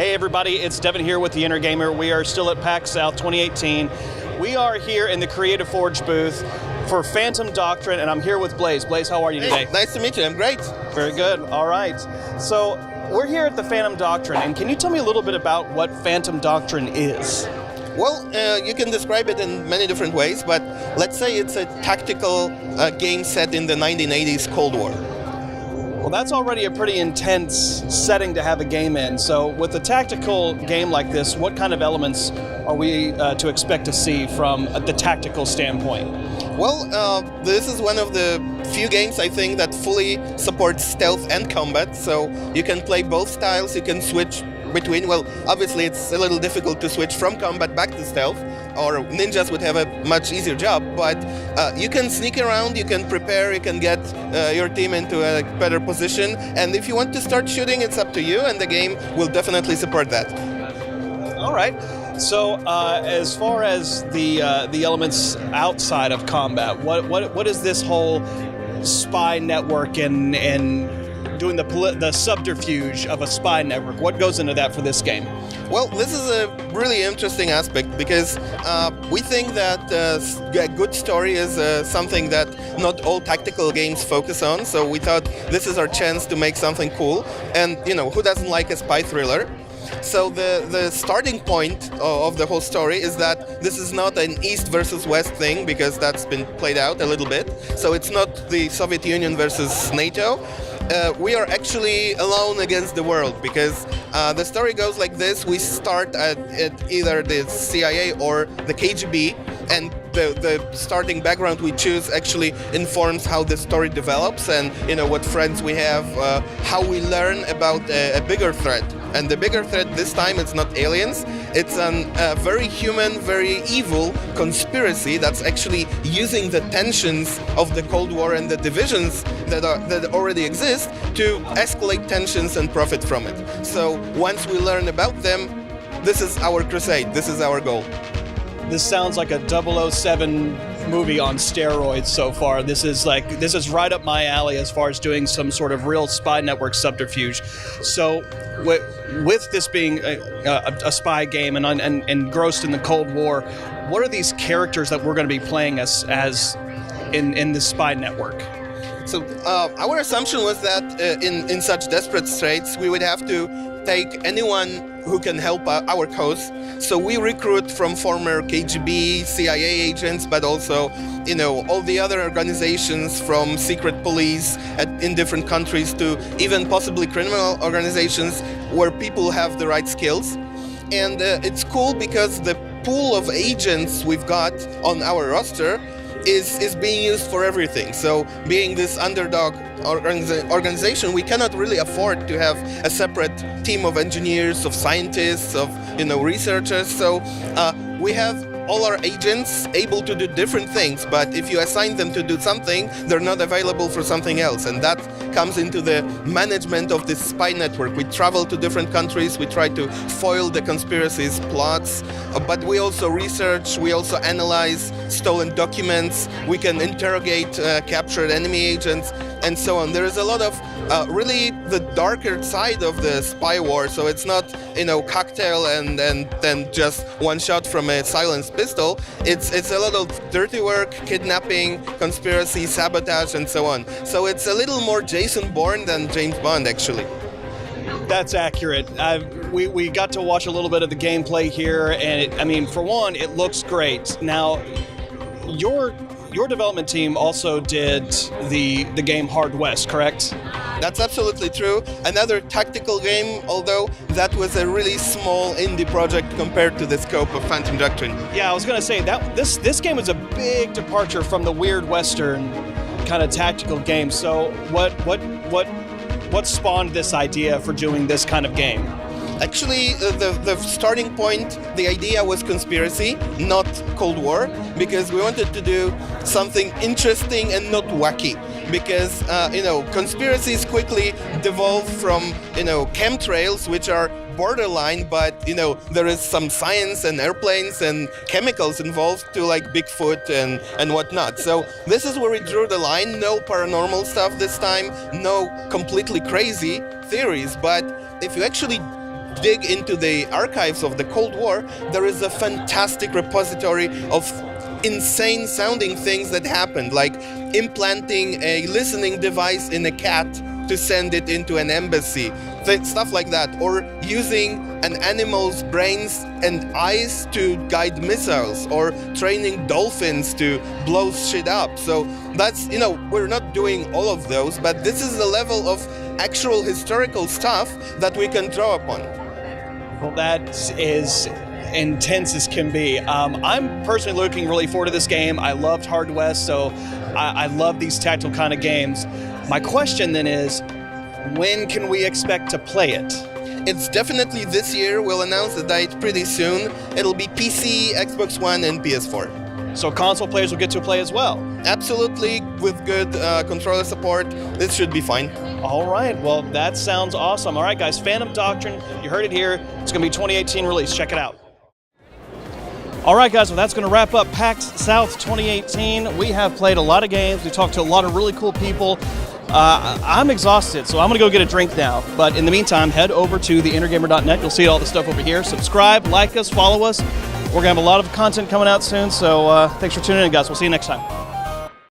Hey everybody, it's Devin here with the Inner Gamer. We are still at PAX South 2018. We are here in the CreativeForge booth for Phantom Doctrine, and I'm here with Blaze. Blaze, how are you today? Hey, nice to meet you. I'm great. Very good. All right. So we're here at the Phantom Doctrine, and can you tell me a little bit about what Phantom Doctrine is? Well, you can describe it in many different ways, but let's say it's a tactical game set in the 1980s Cold War. Well, that's already a pretty intense setting to have a game in. So with a tactical game like this, what kind of elements are we to expect to see from the tactical standpoint? Well, this is one of the few games, I think, that fully supports stealth and combat. So you can play both styles, you can switch between. Well, obviously it's a little difficult to switch from combat back to stealth, or ninjas would have a much easier job, but you can sneak around, you can prepare, you can get your team into a better position, and if you want to start shooting, it's up to you, and the game will definitely support that. All right. So as far as the elements outside of combat, what is this whole spy network and doing the subterfuge of a spy network? What goes into that for this game? Well, this is a really interesting aspect because we think that a good story is something that not all tactical games focus on, so we thought this is our chance to make something cool, and who doesn't like a spy thriller? So the starting point of the whole story is that this is not an East versus West thing, because that's been played out a little bit. So it's not the Soviet Union versus NATO. We are actually alone against the world, because the story goes like this. We start at either the CIA or the KGB, and the starting background we choose actually informs how the story develops, and what friends we have, how we learn about a bigger threat. And the bigger threat this time, it's not aliens, it's a very human, very evil conspiracy that's actually using the tensions of the Cold War and the divisions that already exist to escalate tensions and profit from it. So once we learn about them, this is our crusade, this is our goal. This sounds like a 007 movie on steroids so far. This is right up my alley as far as doing some sort of real spy network subterfuge. So with this being a spy game and engrossed in the Cold War, what are these characters that we're going to be playing as in this spy network? So our assumption was that in such desperate straits, we would have to take anyone who can help our cause. So we recruit from former KGB, CIA agents, but also, all the other organizations, from secret police in different countries to even possibly criminal organizations where people have the right skills. And it's cool because the pool of agents we've got on our roster is being used for everything. So being this underdog organization, we cannot really afford to have a separate team of engineers, of scientists, of researchers. So we have all our agents able to do different things, but if you assign them to do something, they're not available for something else, and that comes into the management of this spy network. We travel to different countries, we try to foil the conspiracy's plots, but we also research, we also analyze stolen documents, we can interrogate captured enemy agents, and so on. There is a lot of really the darker side of the spy war, so it's not cocktail and then just one shot from a silenced pistol. It's a lot of dirty work, kidnapping, conspiracy, sabotage, and so on. So it's a little more Jason Bourne than James Bond, actually. That's accurate. We got to watch a little bit of the gameplay here, and for one, it looks great. Now, your development team also did the game Hard West, correct? That's absolutely true. Another tactical game, although that was a really small indie project compared to the scope of Phantom Doctrine. Yeah, I was going to say that this game was a big departure from the weird Western kind of tactical game. So what spawned this idea for doing this kind of game? Actually, the starting point, the idea was conspiracy, not Cold War, because we wanted to do something interesting and not wacky. Because, conspiracies quickly devolve from, chemtrails, which are borderline, but, there is some science and airplanes and chemicals involved to, like, Bigfoot and whatnot. So this is where we drew the line. No paranormal stuff this time, no completely crazy theories, but if you actually dig into the archives of the Cold War, there is a fantastic repository of insane sounding things that happened, like implanting a listening device in a cat to send it into an embassy, stuff like that, or using an animal's brains and eyes to guide missiles, or training dolphins to blow shit up. So that's, we're not doing all of those, but this is the level of actual historical stuff that we can draw upon. Well, that is intense as can be. I'm personally looking really forward to this game. I loved Hard West, so I love these tactical kind of games. My question then is, when can we expect to play it? It's definitely this year. We'll announce the date pretty soon. It'll be PC, Xbox One, and PS4. So console players will get to play as well? Absolutely, with good controller support. This should be fine. All right, well, that sounds awesome. All right, guys, Phantom Doctrine, you heard it here. It's going to be 2018 release. Check it out. All right, guys, well, that's going to wrap up PAX South 2018. We have played a lot of games. We talked to a lot of really cool people. I'm exhausted, so I'm going to go get a drink now. But in the meantime, head over to theinnergamer.net. You'll see all the stuff over here. Subscribe, like us, follow us. We're going to have a lot of content coming out soon, so thanks for tuning in, guys. We'll see you next time.